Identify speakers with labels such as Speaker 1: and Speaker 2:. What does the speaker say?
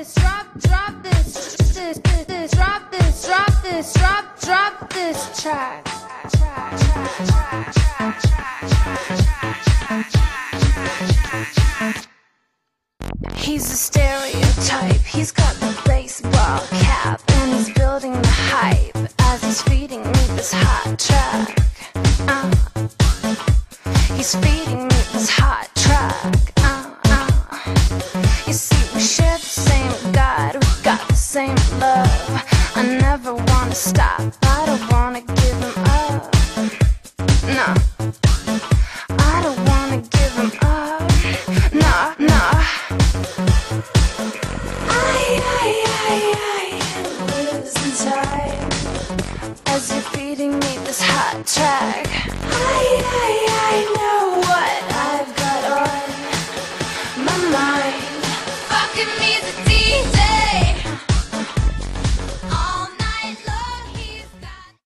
Speaker 1: this, drop this track. He's a stereotype, he's got the baseball cap, and he's building the hype as he's feeding me this hot track. He's feeding me this hot track. You see, we share the same God, we got the same love. I never wanna stop, I don't wanna give him up. No, I don't wanna give him up. Nah, nah. I'm losing time as you're feeding me this hot track. I know what I've got on my mind.